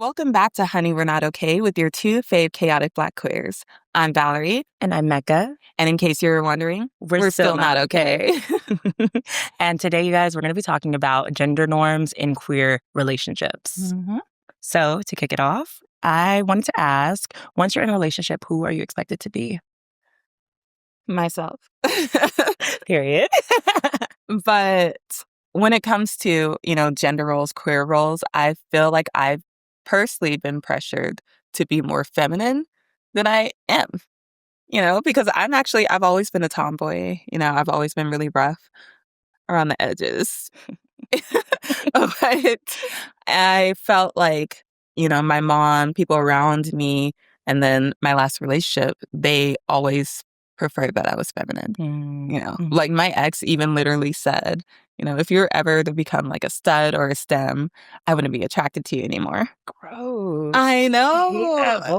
Welcome back to Honey, We're Not Okay with your two fave chaotic Black queers. I'm Valerie. And I'm Meccah. And in case you were wondering, we're still not okay. And today, you guys, we're going to be talking about gender norms in queer relationships. Mm-hmm. So to kick it off, I wanted to ask, once you're in a relationship, who are you expected to be? Myself. Period. But when it comes to, gender roles, queer roles, I feel like I've personally been pressured to be more feminine than I am, because I've always been a tomboy. I've always been really rough around the edges. But I felt like, my mom, people around me, and then my last relationship, they always preferred that I was feminine. Mm-hmm. Like my ex even literally said, if you're ever to become like a stud or a stem, I wouldn't be attracted to you anymore. Gross. I know. Yeah,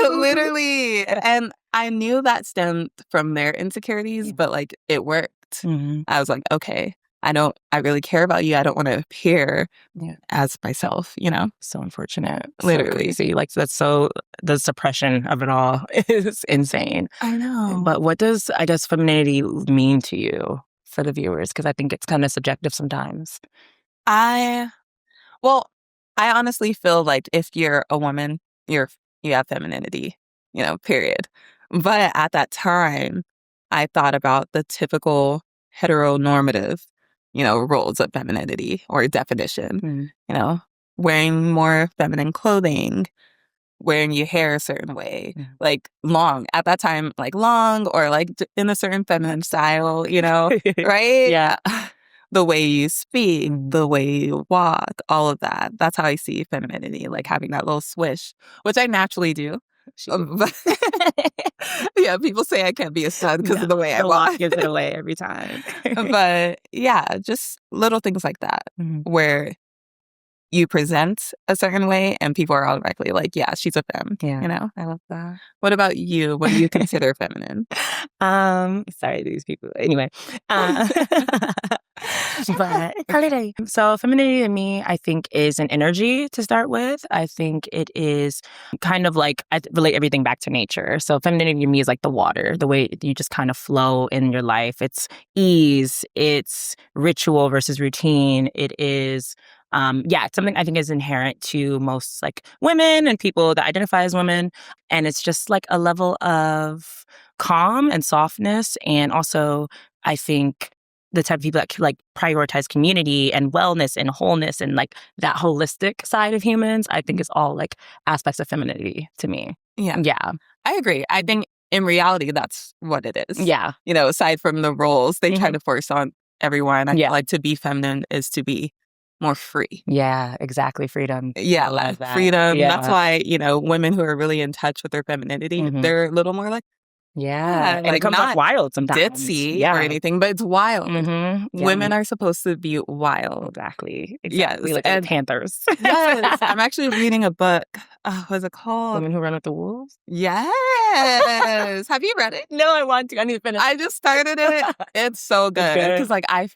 literally. And I knew that stemmed from their insecurities, but like it worked. Mm-hmm. I was like, okay, I really care about you. I don't want to appear as myself, So unfortunate. Literally. So crazy. Like the suppression of it all is insane. I know. But what does, femininity mean to you for the viewers? Because I think it's kind of subjective sometimes. I honestly feel like if you're a woman, you have femininity, period. But at that time, I thought about the typical heteronormative, roles of femininity or definition, wearing more feminine clothing, wearing your hair a certain way, like long. At that time, like long or like in a certain feminine style, right? Yeah. The way you speak, the way you walk, all of that. That's how I see femininity, like having that little swish, which I naturally do. But yeah, people say I can't be a stud because of the way I walk. Gives it away every time. But yeah, just little things like that where you present a certain way and people are automatically like, yeah, she's a femme. Yeah. I love that. What about you? What do you consider feminine? Sorry, these people. Anyway. But so femininity to me, I think, is an energy to start with. I think it is kind of like, I relate everything back to nature. So femininity to me is like the water, the way you just kind of flow in your life. It's ease, it's ritual versus routine. It is it's something I think is inherent to most like women and people that identify as women. And it's just like a level of calm and softness. And also, I think the type of people that like prioritize community and wellness and wholeness and like that holistic side of humans, I think is all like aspects of femininity to me. Yeah. Yeah. I agree. I think in reality, that's what it is. Yeah. Aside from the roles they try to force on everyone, I feel like to be feminine is to be more free. Yeah, exactly. Freedom. Yeah, I love that. freedom. Yeah. That's why, women who are really in touch with their femininity, they're a little more like, and like it comes off wild sometimes. Ditzy or anything, but it's wild. Women are supposed to be wild. Exactly. Yes. Like panthers. Yes. I'm actually reading a book. What's it called? Women Who Run with the Wolves? Yes. Have you read it? No, I want to. I need to finish. I just started it. It's so good. Because like I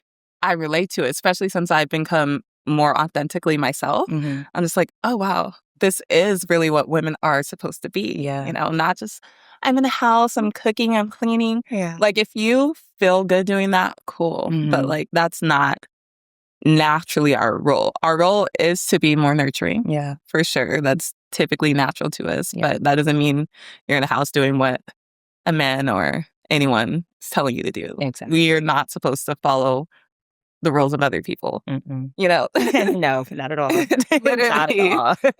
relate to it, especially since I've become more authentically myself. I'm just like, oh, wow. This is really what women are supposed to be. Yeah. Not just, I'm in the house, I'm cooking, I'm cleaning. Yeah. Like, if you feel good doing that, cool. But, like, that's not naturally our role. Our role is to be more nurturing. Yeah. For sure. That's typically natural to us. Yeah. But that doesn't mean you're in the house doing what a man or anyone is telling you to do. Exactly. We are not supposed to follow the roles of other people. No, not at all. Literally. Not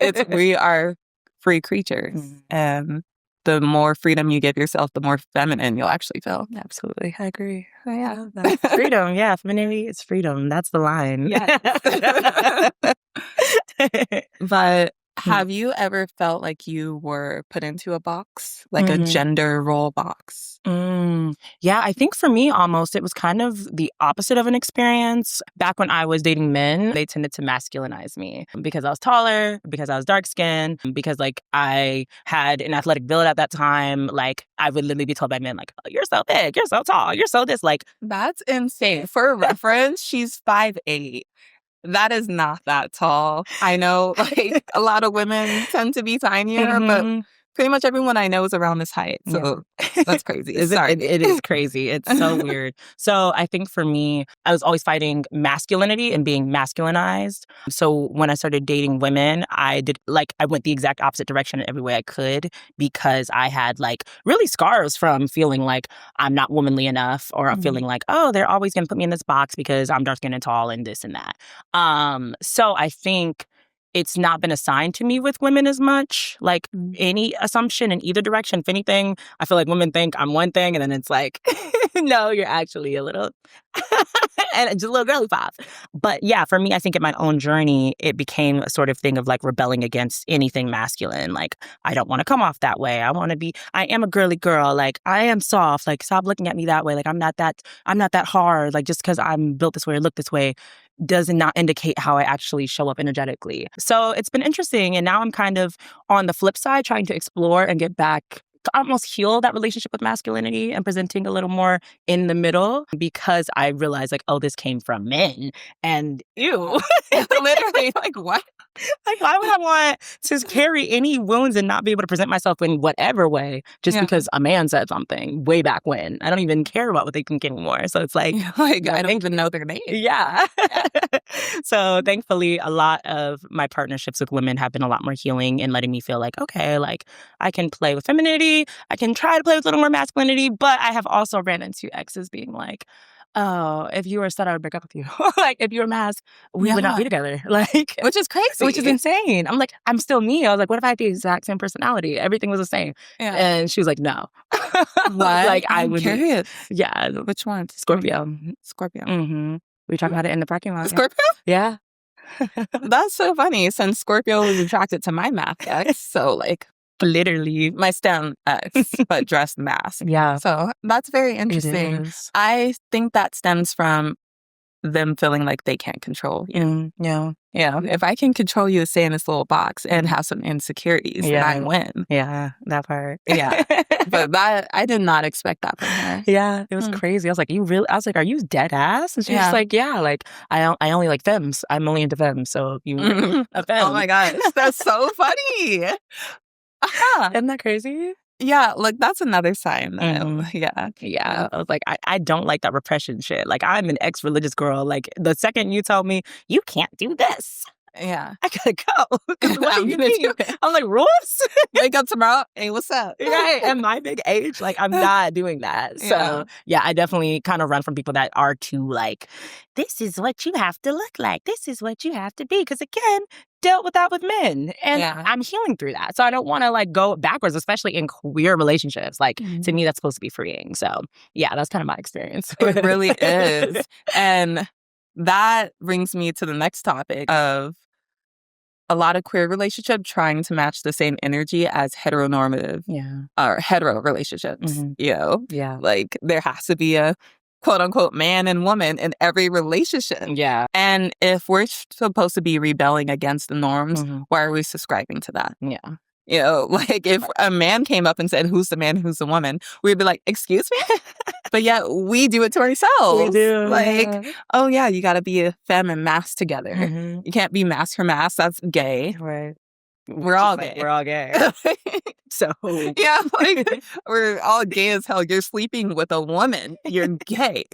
at all. We are free creatures. And the more freedom you give yourself, the more feminine you'll actually feel. Absolutely. I agree. Oh, yeah. Freedom. Yeah. Femininity is freedom. That's the line. Yeah. But have you ever felt like you were put into a box, like a gender role box? Yeah, I think for me, almost, it was kind of the opposite of an experience. Back when I was dating men, they tended to masculinize me because I was taller, because I was dark skinned, because like I had an athletic build at that time. Like I would literally be told by men like, oh, you're so big, you're so tall, you're so this. Like, that's insane. For reference, she's 5'8". That is not that tall. I know, like, a lot of women tend to be tinier, but Mhm. pretty much everyone I know is around this height. Yeah. So that's crazy. Is it, Sorry. it is crazy. It's so weird. So I think for me, I was always fighting masculinity and being masculinized. So when I started dating women, I went the exact opposite direction in every way I could because I had like really scars from feeling like I'm not womanly enough or feeling like, oh, they're always going to put me in this box because I'm dark skinned and tall and this and that. So I think it's not been assigned to me with women as much, like any assumption in either direction. If anything, I feel like women think I'm one thing, and then it's like, no, you're actually a little, and just a little girly pop. But yeah, for me, I think in my own journey, it became a sort of thing of like rebelling against anything masculine. Like, I don't want to come off that way. I am a girly girl. Like, I am soft. Like, stop looking at me that way. Like, I'm not that hard. Like, just because I'm built this way or look this way does not indicate how I actually show up energetically. So it's been interesting. And now I'm kind of on the flip side, trying to explore and get back to almost heal that relationship with masculinity and presenting a little more in the middle because I realized like, oh, this came from men and ew. Literally, like, what? Like, why would I want to carry any wounds and not be able to present myself in whatever way just because a man said something way back when? I don't even care about what they think anymore. So it's like, I don't even know their name. Yeah. So thankfully, a lot of my partnerships with women have been a lot more healing and letting me feel like, okay, like I can play with femininity. I can try to play with a little more masculinity, but I have also ran into exes being like, oh, if you were a stud, I would break up with you. Like, if you were masked, we would not be together. Like, which is crazy. Which is insane. I'm like, I'm still me. I was like, what if I had the exact same personality? Everything was the same. Yeah. And she was like, no. What? Like, I'm curious. Yeah. Which one? Scorpio. Scorpio. Mm-hmm. We talked about it in the parking lot. Scorpio? Yeah. That's so funny since Scorpio was attracted to my math ex. So, like, literally my STEM ex, but dressed mask. Yeah. So that's very interesting. I think that stems from them feeling like they can't control you. Yeah. Yeah. If I can control you to stay in this little box and have some insecurities, then I win. Yeah, that part. Yeah. But I did not expect that from her. Yeah, it was crazy. I was like, I was like, are you dead ass? And she was like, yeah, like I only like femmes. I'm only into femmes. So you a femme. Oh my gosh. That's so funny. Isn't that crazy? Yeah, like that's another sign. Yeah. I was like, I don't like that repression shit. Like, I'm an ex-religious girl. Like, the second you tell me you can't do this, yeah, I gotta go. What do you mean? I'm like, rules? Wake up tomorrow. Hey, what's up? Right. At my big age, like, I'm not doing that. So yeah, I definitely kind of run from people that are too like, this is what you have to look like. This is what you have to be. Because again, dealt with that with men. And I'm healing through that. So I don't want to like go backwards, especially in queer relationships. Like, to me, that's supposed to be freeing. So yeah, that's kind of my experience. It really is. And that brings me to the next topic of a lot of queer relationships trying to match the same energy as heteronormative or hetero relationships. You know? Yeah. Like, there has to be a quote unquote man and woman in every relationship. Yeah. And if we're supposed to be rebelling against the norms, why are we subscribing to that? Yeah. You know, like if a man came up and said, who's the man, who's the woman, we'd be like, excuse me? But yet we do it to ourselves. We do. Like, oh yeah, you got to be a femme and mask together. You can't be mask for mask. That's gay. Right. We're all gay. We're all gay. So yeah, like we're all gay as hell. You're sleeping with a woman. You're gay.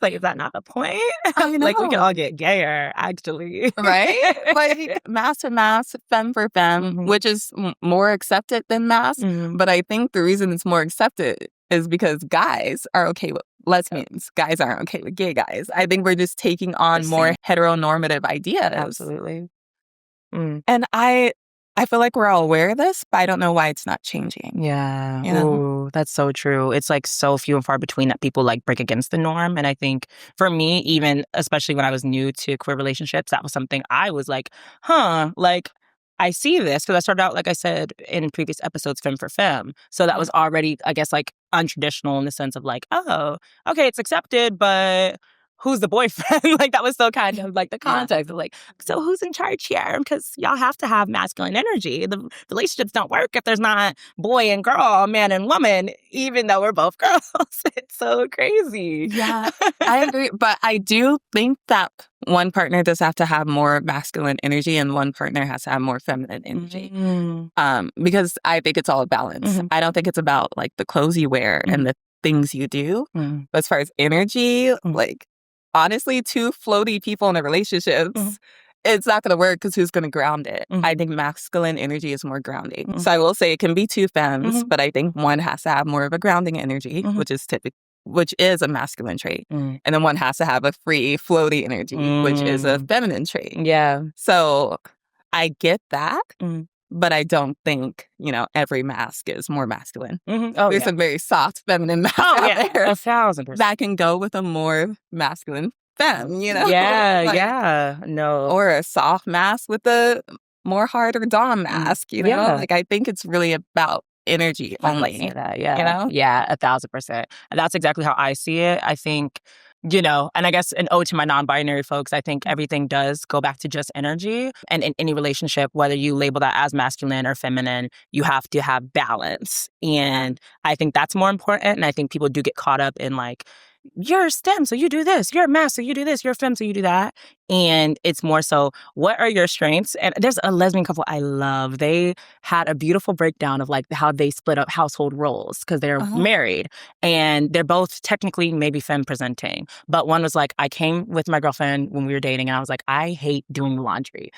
Like, is that not the point? I know. Like, we can all get gayer, actually. Right? Like, mask for mask, femme for femme, which is more accepted than mask. But I think the reason it's more accepted is because guys are okay with lesbians. Guys aren't okay with gay guys. I think we're just taking on more heteronormative ideas. Absolutely. And I feel like we're all aware of this, but I don't know why it's not changing. Yeah. You know? Ooh, that's so true. It's like so few and far between that people like break against the norm. And I think for me, even especially when I was new to queer relationships, that was something I was like, like, I see this because I started out, like I said in previous episodes, femme for femme. So that was already, I guess, like untraditional in the sense of like, oh, okay, it's accepted, but who's the boyfriend? Like, that was so kind of like the context of like, so who's in charge here? Because y'all have to have masculine energy. The relationships don't work if there's not boy and girl, man and woman, even though we're both girls. It's so crazy. Yeah, I agree. But I do think that one partner does have to have more masculine energy and one partner has to have more feminine energy. Because I think it's all a balance. I don't think it's about like the clothes you wear and the things you do. But as far as energy, like honestly, two floaty people in a relationship, it's not going to work because who's going to ground it? I think masculine energy is more grounding. So I will say it can be two femmes, but I think one has to have more of a grounding energy, which is a masculine trait. And then one has to have a free, floaty energy, which is a feminine trait. Yeah. So I get that, but I don't think, every mask is more masculine. There's some very soft feminine masks out there 1,000%. that can go with a more masculine femme, Yeah, no. Or a soft mask with a more harder dom mask, Like, I think it's really about energy only. That, yeah. Yeah, 1,000%. And that's exactly how I see it. I think, and I guess an ode to my non-binary folks, I think everything does go back to just energy. And in any relationship, whether you label that as masculine or feminine, you have to have balance. And I think that's more important. And I think people do get caught up in like, you're STEM, so you do this. You're math, so you do this. You're femme, so you do that. And it's more so, what are your strengths? And there's a lesbian couple I love. They had a beautiful breakdown of like how they split up household roles because they're married. And they're both technically maybe femme presenting. But one was like, I came with my girlfriend when we were dating and I was like, I hate doing laundry.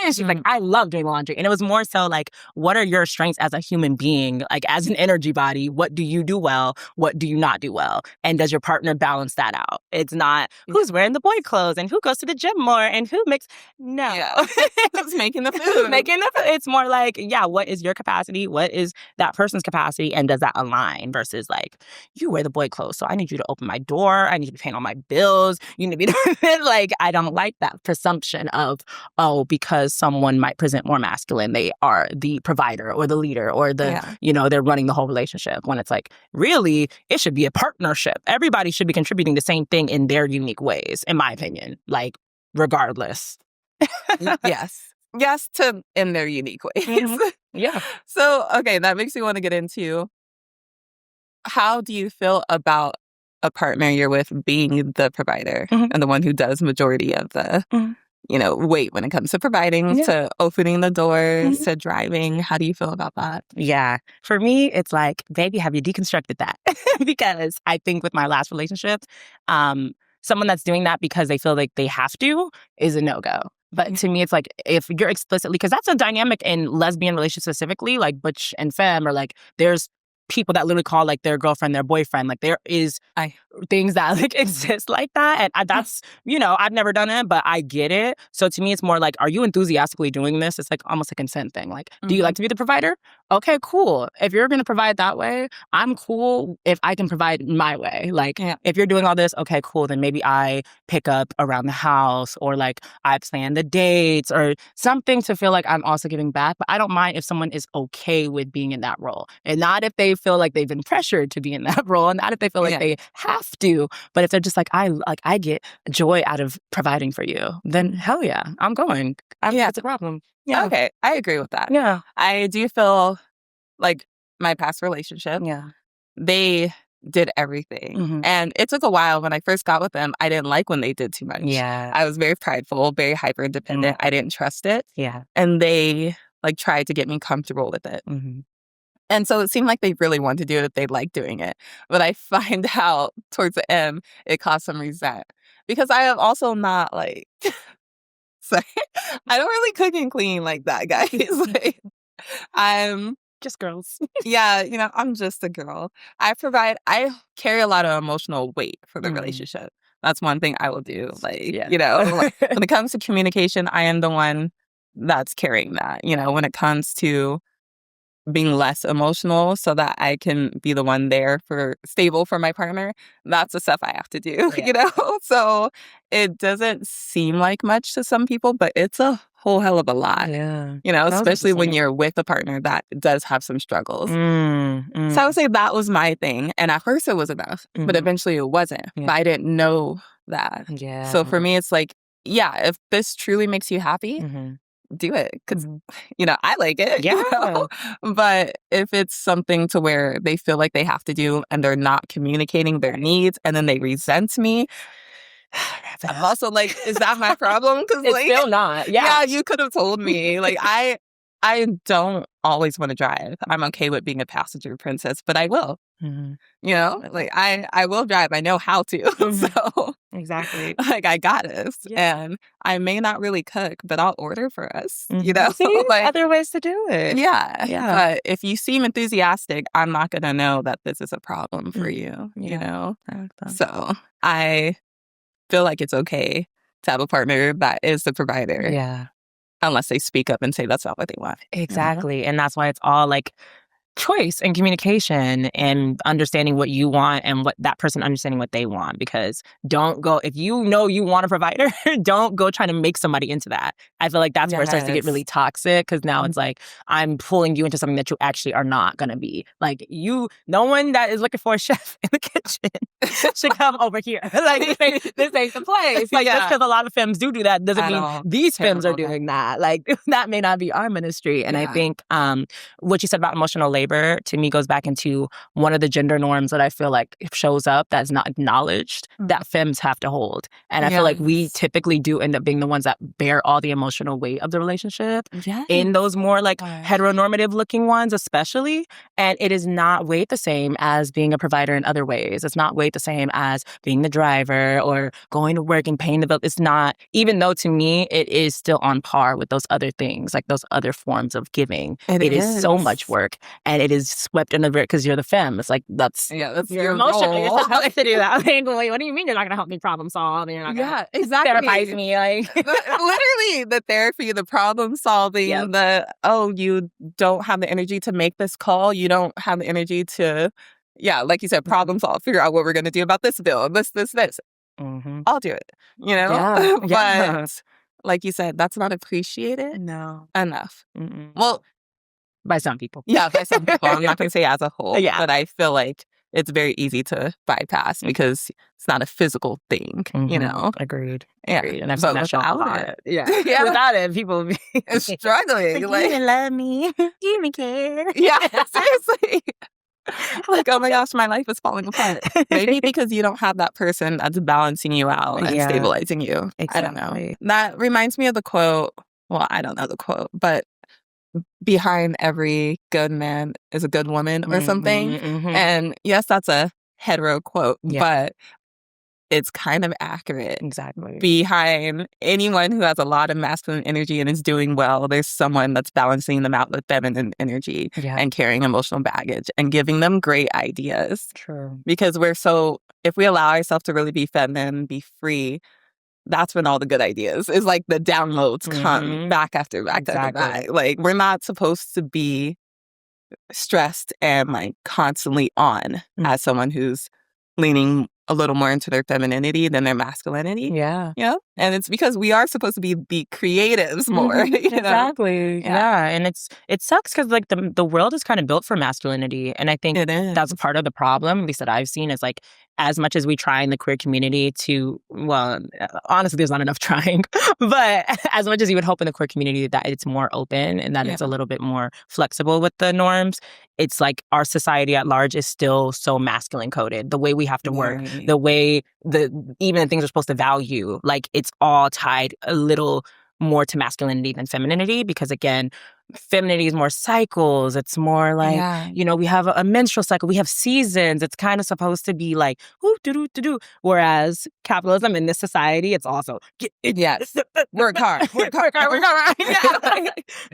She's like, I love doing laundry. And it was more so like, what are your strengths as a human being? Like as an energy body, what do you do well? What do you not do well? And does your partner balance that out? It's not who's wearing the boy clothes and who goes to the gym more and who makes who's making the food. It's more like, what is your capacity? What is that person's capacity? And does that align versus like, you wear the boy clothes, so I need you to open my door. I need you to pay all my bills. You need to be like, I don't like that presumption of, because someone might present more masculine, they are the provider or the leader or they're running the whole relationship. When it's like, really, it should be a partnership. Everybody should be contributing the same thing in their unique ways, in my opinion, like regardless. Yes, in their unique ways. Yeah. So, okay, that makes me want to get into how do you feel about a partner you're with being the provider and the one who does majority of the weight when it comes to providing, to opening the doors, to driving. How do you feel about that? Yeah. For me, it's like, baby, have you deconstructed that? Because I think with my last relationship, someone that's doing that because they feel like they have to is a no-go. But to me, it's like, if you're explicitly, because that's a dynamic in lesbian relationships specifically, like butch and femme, or like there's people that literally call like their girlfriend their boyfriend. Like there is things that like exist like that. And that's, I've never done it, but I get it. So to me, it's more like, are you enthusiastically doing this? It's like almost a consent thing. Like, do you like to be the provider? Okay, cool. If you're going to provide that way, I'm cool if I can provide my way. Like if you're doing all this, okay, cool. Then maybe I pick up around the house or like I plan the dates or something to feel like I'm also giving back. But I don't mind if someone is okay with being in that role and not if they feel like they've been pressured to be in that role and not if they feel like they have to. But if they're just like, I get joy out of providing for you, then hell yeah, I'm going. That's a problem. Yeah. Okay, I agree with that. Yeah. I do feel like my past relationship, they did everything. And it took a while. When I first got with them, I didn't like when they did too much. Yeah. I was very prideful, very hyper independent. I didn't trust it. Yeah. And they like tried to get me comfortable with it. And so it seemed like they really wanted to do it. They liked doing it. But I find out towards the end, it caused some resent. Because I am also not like... Sorry. I don't really cook and clean like that, guys. Like, I'm... Just girls. I'm just a girl. I carry a lot of emotional weight for the relationship. That's one thing I will do. Like, like, when it comes to communication, I am the one that's carrying that. When it comes to being less emotional so that I can be the one there stable for my partner, that's the stuff I have to do, So it doesn't seem like much to some people, but it's a whole hell of a lot. Yeah. Especially when you're with a partner that does have some struggles. So I would say that was my thing. And at first it was enough, but eventually it wasn't. But I didn't know that. Yeah. So for me, it's like, yeah, if this truly makes you happy, Mm-hmm. do it. Because, I like it. Yeah. But if it's something to where they feel like they have to do and they're not communicating their needs and then they resent me, I'm also like, is that my problem? Because It's still not. yeah, Yeah. you could have told me. Like I don't always want to drive. I'm okay with being a passenger princess, but I will. Mm-hmm. Like I will drive. I know how to. So Exactly. like I got this, Yeah. and I may not really cook, but I'll order for us. See, Like other ways to do it. yeah. Yeah. But if you seem enthusiastic, I'm not gonna know that this is a problem for Mm. you. Yeah. I like that. So I feel like it's okay to have a partner that is the provider. Yeah. Unless they speak up and say that's not what they want. Exactly. And that's why it's all like choice and communication and understanding what you want and what that person understanding what they want. Because don't go, if you know you want a provider, don't go trying to make somebody into that. I feel like that's where it starts to get really toxic, because now it's like, I'm pulling you into something that you actually are not going to be. Like, no one that is looking for a chef in the kitchen should come over here. Like, this ain't the place. Like, just because a lot of femmes do that doesn't mean these femmes are doing that. Like, that may not be our ministry. And I think what you said about emotional labor to me goes back into one of the gender norms that I feel like shows up that's not acknowledged that femmes have to hold. And I feel like we typically do end up being the ones that bear all the emotional weight of the relationship in those more like heteronormative looking ones, especially. And it is not weighed the same as being a provider in other ways. It's not weighed the same as being the driver or going to work and paying the bill. It's not, even though to me it is still on par with those other things, like those other forms of giving. It is so much work. And it is swept under the rug because you're the femme. It's like, that's your emotion. You're supposed to do that. Like, wait, what do you mean you're not going to help me problem solve? And you're not going to therapize me? Like, literally, the therapy, the problem solving, you don't have the energy to make this call. You don't have the energy to, like you said, problem solve, figure out what we're going to do about this bill, this. I'll do it, But like you said, that's not appreciated enough. Well, by some people. Yeah, by some people. I'm not going to say as a whole, but I feel like it's very easy to bypass because it's not a physical thing, Agreed. Yeah. And I've seen that show a lot. Yeah. Without it, people would be struggling. You didn't love me. You didn't care. Yeah, seriously. Like, oh my gosh, my life is falling apart. Maybe because you don't have that person that's balancing you out and stabilizing you. Exactly. I don't know. That reminds me of the quote. Well, I don't know the quote, but behind every good man is a good woman or something. And yes, that's a hetero quote, but it's kind of accurate. Exactly. Behind anyone who has a lot of masculine energy and is doing well, there's someone that's balancing them out with feminine energy and carrying emotional baggage and giving them great ideas. True. Because if we allow ourselves to really be feminine, be free, that's when all the good ideas is like the downloads come back after back. Like, we're not supposed to be stressed and like constantly on as someone who's leaning a little more into their femininity than their masculinity. Yeah. And it's because we are supposed to be creatives more. Exactly. Yeah. And it sucks because like the world is kind of built for masculinity. And I think that's part of the problem, at least that I've seen, is like, as much as we try in the queer community to, well, honestly, there's not enough trying, but as much as you would hope in the queer community that it's more open and that it's a little bit more flexible with the norms, it's like our society at large is still so masculine coded. The way we have to work, the way even the things we're supposed to value, like, it's all tied a little more to masculinity than femininity, because again, femininity is more cycles. It's more like, we have a menstrual cycle. We have seasons. It's kind of supposed to be like, ooh, whereas capitalism in this society, it's also, work hard.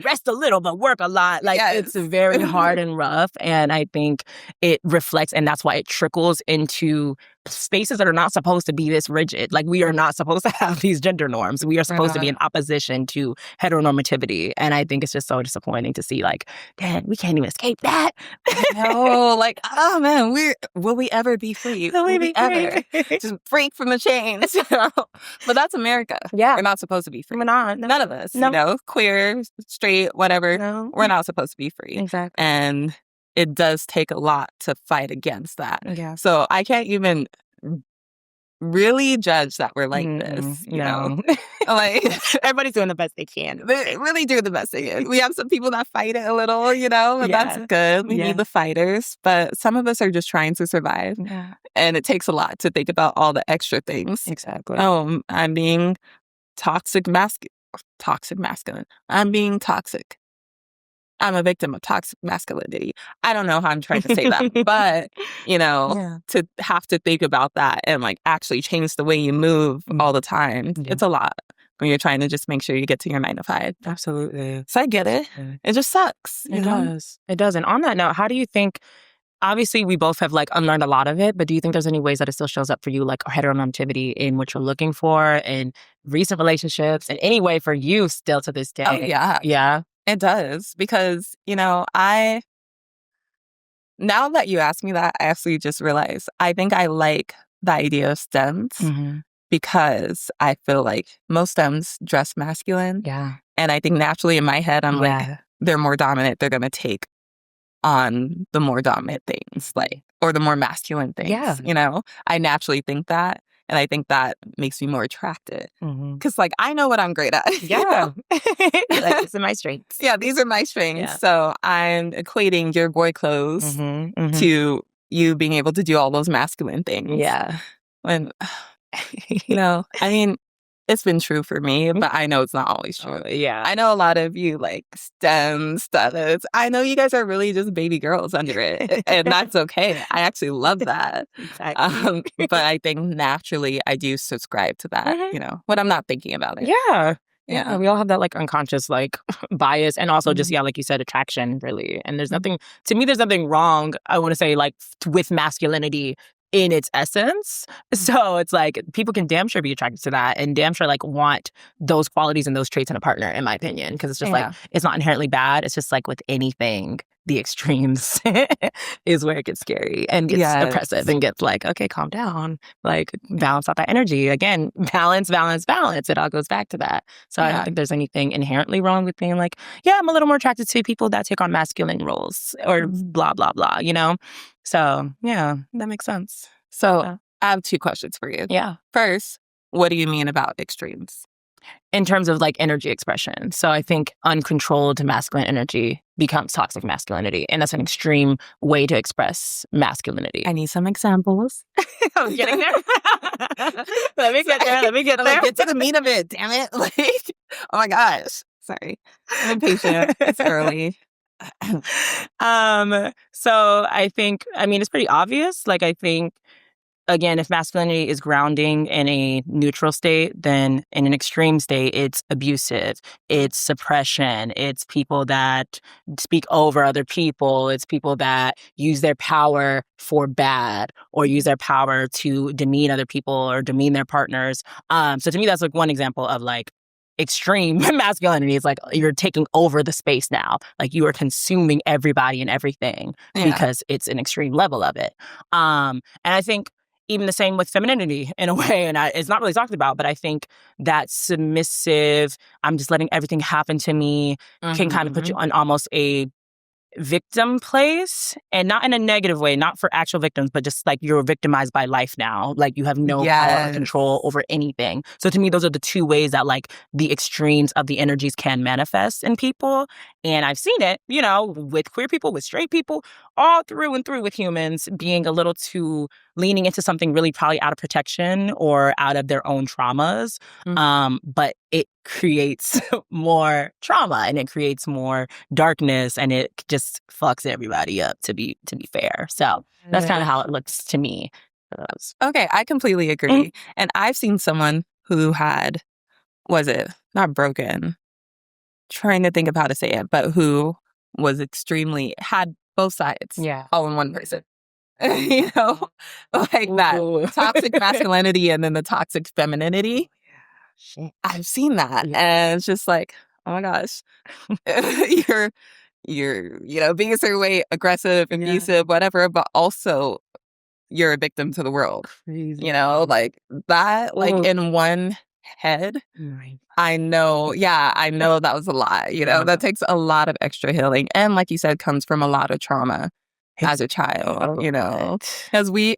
Rest a little, but work a lot. Like, it's very hard and rough. And I think it reflects, and that's why it trickles into spaces that are not supposed to be this rigid. Like, we are not supposed to have these gender norms. We are supposed to be in opposition to heteronormativity. And I think it's just so disappointing to see, like, dang, we can't even escape that. No, like, oh man, will we ever be free? Will we ever just break from the chains? But that's America. Yeah. We're not supposed to be free. We're not. No. None of us. No. Queer, straight, whatever. No. We're not supposed to be free. Exactly. And it does take a lot to fight against that. Yeah. So I can't even really judge that we're like this, you know? Like, everybody's doing the best they can. they really do the best they can. We have some people that fight it a little, you know, and that's good. We need the fighters, but some of us are just trying to survive. Yeah. And it takes a lot to think about all the extra things. Exactly. Oh, I'm being toxic masculine. I'm being toxic. I'm a victim of toxic masculinity. I don't know how I'm trying to say that, but, you know, to have to think about that and like actually change the way you move all the time, it's a lot when you're trying to just make sure you get to your 9 to 5. Absolutely. So I get it. It just sucks. It does. It does. And on that note, how do you think, obviously we both have like unlearned a lot of it, but do you think there's any ways that it still shows up for you, like heteronormativity in what you're looking for in recent relationships, in any way for you still to this day? Oh, yeah. Yeah. It does, because, you know, now that you ask me that, I actually just realized I think I like the idea of stems because I feel like most stems dress masculine. Yeah. And I think naturally in my head, I'm like, they're more dominant. They're going to take on the more dominant things, like, or the more masculine things. Yeah. You know, I naturally think that. And I think that makes me more attracted. Because, like, I know what I'm great at. Yeah. Like, these are my strengths. Yeah, these are my strengths. Yeah. So I'm equating your boy clothes to you being able to do all those masculine things. Yeah. When, you know, I mean, it's been true for me, but I know it's not always true. Yeah. I know a lot of you like STEM studies. I know you guys are really just baby girls under it, and that's okay. I actually love that. Exactly. But I think naturally I do subscribe to that, you know, when I'm not thinking about it. Yeah. Yeah, we all have that like unconscious like bias, and also just like you said, attraction really. And there's nothing, to me, there's nothing wrong, I want to say, like with masculinity in its essence. So it's like people can damn sure be attracted to that and damn sure like want those qualities and those traits in a partner, in my opinion, because it's just like, it's not inherently bad. It's just like with anything, the extremes is where it gets scary and gets oppressive and gets like, okay, calm down, like balance out that energy. Again, balance. It all goes back to that. So I don't think there's anything inherently wrong with being like, yeah, I'm a little more attracted to people that take on masculine roles or blah, blah, blah, you know? So yeah, that makes sense. So I have 2 questions for you. Yeah. First, what do you mean about extremes? In terms of like energy expression. So I think uncontrolled masculine energy becomes toxic masculinity. And that's an extreme way to express masculinity. I need some examples. I'm getting there. Let me get there. Like, get to the meat of it, damn it. Like, oh my gosh. Sorry. I'm impatient. It's early. So I think, I mean, it's pretty obvious. Like, I think, again, if masculinity is grounding in a neutral state, then in an extreme state, it's abusive, it's suppression, it's people that speak over other people, it's people that use their power for bad or use their power to demean other people or demean their partners. So to me, that's like one example of like extreme masculinity. Is like you're taking over the space now. Like you are consuming everybody and everything because it's an extreme level of it. And I think even the same with femininity in a way, and it's not really talked about, but I think that submissive, I'm just letting everything happen to me, can kind of put you on almost a victim place, and not in a negative way, not for actual victims, but just like you're victimized by life now. Like you have no power or control over anything. So to me, those are the 2 ways that like the extremes of the energies can manifest in people. And I've seen it, you know, with queer people, with straight people, all through and through with humans being a little too leaning into something really probably out of protection or out of their own traumas. But it creates more trauma and it creates more darkness and it just fucks everybody up, to be fair. So that's kind of how it looks to me. Okay, I completely agree. And I've seen someone who had, was it not broken? Trying to think of how to say it, but who was extremely, had both sides all in one person. You know, like that toxic masculinity and then the toxic femininity. Shit. I've seen that. And it's just like, oh my gosh, you're, you know, being a certain way, aggressive, abusive, whatever, but also you're a victim to the world. Crazy. You know, like that, like in one head. I know that was a lot. You know, that takes a lot of extra healing. And like you said, comes from a lot of trauma as a child, you know, because we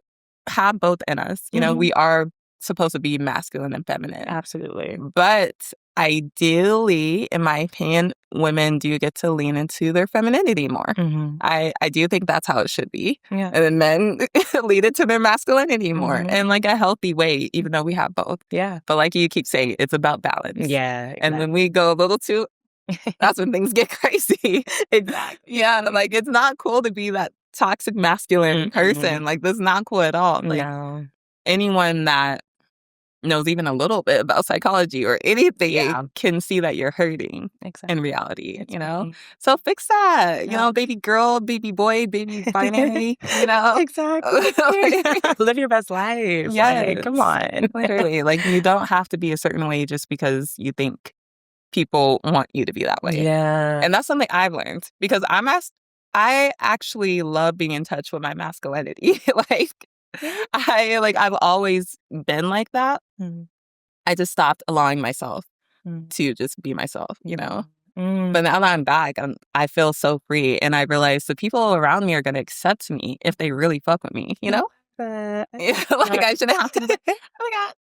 have both in us. You know, we are supposed to be masculine and feminine. Absolutely. But ideally, in my opinion, women do get to lean into their femininity more. Mm-hmm. I do think that's how it should be. Yeah. And then men lead into their masculinity more Mm-hmm. in like a healthy way, even though we have both. Yeah. But like you keep saying, it's about balance. Yeah. Exactly. And when we go a little too, that's when things get crazy. Exactly. Yeah, like it's not cool to be that toxic masculine person. Like that's not cool at all. Like No. anyone that knows even a little bit about psychology or anything can see that you're hurting in reality, you know? So fix that, you know, baby girl, baby boy, baby binary, you know? Exactly. Live your best life. Yeah, Like, come on. Literally, like you don't have to be a certain way just because you think people want you to be that way. Yeah. And that's something I've learned because I actually love being in touch with my masculinity. I've always been like that. Mm. I just stopped allowing myself to just be myself, you know? But now that I'm back, I feel so free. And I realize the people around me are going to accept me if they really fuck with me, you know? I shouldn't have to be like, oh my God.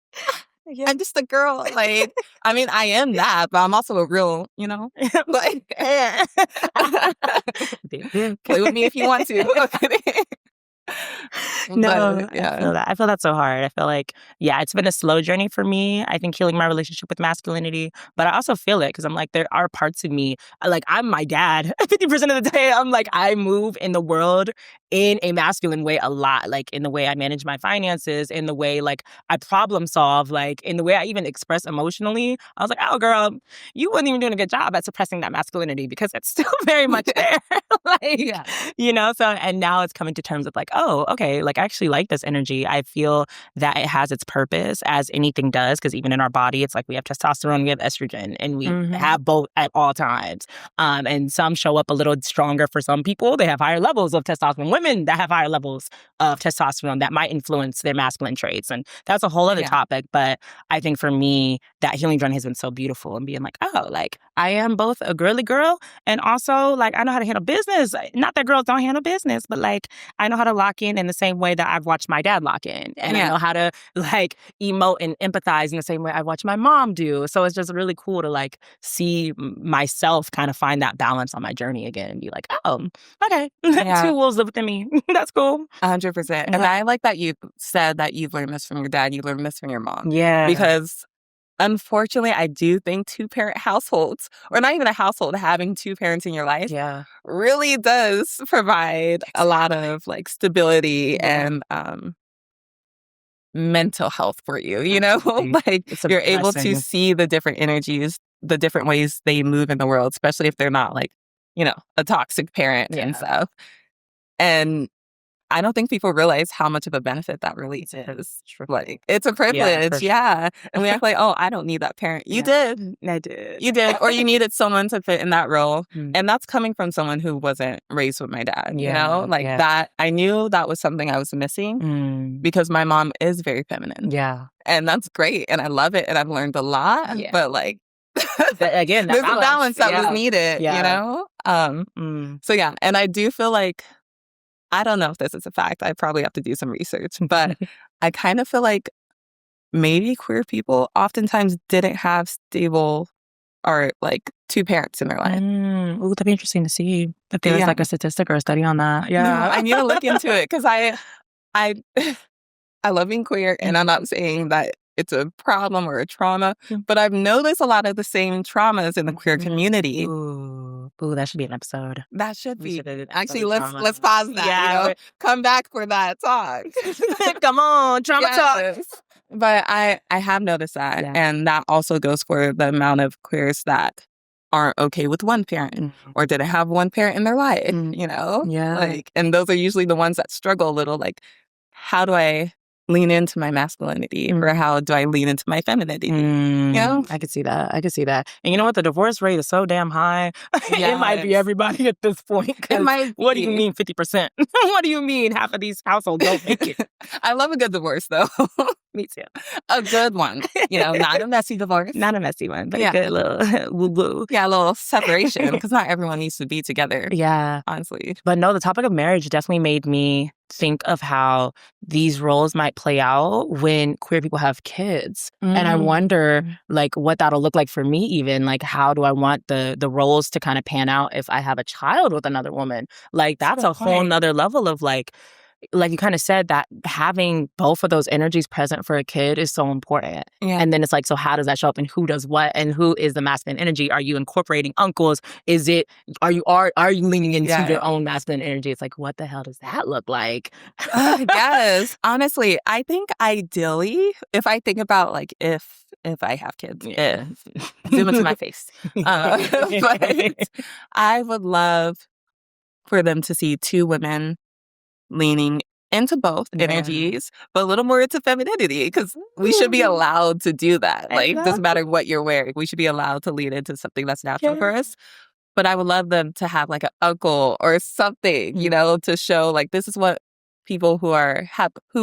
Yeah. I'm just a girl. Like, I mean, I am that, but I'm also a real, you know, like, play with me if you want to. No, I feel that. I feel that so hard. I feel like, it's been a slow journey for me. I think healing my relationship with masculinity, but I also feel it because I'm like, there are parts of me, like I'm my dad 50% of the day. I'm like, I move in the world in a masculine way a lot, like in the way I manage my finances, in the way like I problem solve, like in the way I even express emotionally. I was like, oh girl, you wasn't even doing a good job at suppressing that masculinity because it's still very much there. You know, so, and now it's coming to terms with like, oh, okay, like I actually like this energy. I feel that it has its purpose as anything does, because even in our body, it's like we have testosterone, we have estrogen, and we have both at all times. And some show up a little stronger for some people. They have higher levels of testosterone. Women that have higher levels of testosterone that might influence their masculine traits. And that's a whole other topic. But I think for me, that healing journey has been so beautiful and being like, oh, like I am both a girly girl and also like I know how to handle business. Not that girls don't handle business, but like I know how to lock in the same way that I've watched my dad lock in. And I know how to like emote and empathize in the same way I watched my mom do. So it's just really cool to like see myself kind of find that balance on my journey again and be like, oh, okay, two wolves live within me. That's cool. 100%. And I like that you said that you've learned this from your dad, you learned this from your mom. Yeah. Because unfortunately, I do think two-parent households, or not even a household, having two parents in your life really does provide a lot of like stability and mental health for you, you know? Like you're able to see the different energies, the different ways they move in the world, especially if they're not like, you know, a toxic parent and stuff. And I don't think people realize how much of a benefit that really is. Like, it's a privilege, And we act like, oh, I don't need that parent. You did. I did. You did. Or you needed someone to fit in that role. And that's coming from someone who wasn't raised with my dad, you know? Like that, I knew that was something I was missing because my mom is very feminine. Yeah. And that's great. And I love it. And I've learned a lot. But like, again, there's a balance that was needed, you know? So yeah. And I do feel like, I don't know if this is a fact. I probably have to do some research, but I kind of feel like maybe queer people oftentimes didn't have stable or like two parents in their life. Ooh, that'd be interesting to see if there was like a statistic or a study on that. Yeah, I need to look into it because I love being queer, and I'm not saying that it's a problem or a trauma, but I've noticed a lot of the same traumas in the queer community. Ooh, that should be an episode. That should be. Actually, let's pause that. You know? Come back for that talk. Come on, trauma talk. But I have noticed that, and that also goes for the amount of queers that aren't okay with one parent or didn't have one parent in their life. You know, like, and those are usually the ones that struggle a little. Like, how do I lean into my masculinity or how do I lean into my femininity? You know? I could see that. And you know what? The divorce rate is so damn high. It might be everybody at this point. What do you mean 50%? What do you mean half of these households don't make it? I love a good divorce though. Me too. A good one. Not a messy divorce. Not a messy one, but Yeah. a good little woo-woo. Yeah, a little separation, because not everyone needs to be together. Yeah. Honestly. But no, the topic of marriage definitely made me think of how these roles might play out when queer people have kids. And I wonder, like, what that'll look like for me even. Like, how do I want the roles to kind of pan out if I have a child with another woman? Like, that's a whole nother level of, like you kind of said, that having both of those energies present for a kid is so important. Yeah. And then it's like, so how does that show up and who does what and who is the masculine energy? Are you incorporating uncles? Are you leaning into your own masculine energy? It's like, what the hell does that look like? Yes. Honestly, I think ideally, if I think about like if I have kids, zoom into my face. But I would love for them to see two women leaning into both energies, but a little more into femininity, because we should be allowed to do that. Like, doesn't matter what you're wearing. We should be allowed to lean into something that's natural for us. But I would love them to have like an uncle or something, to show like this is what people who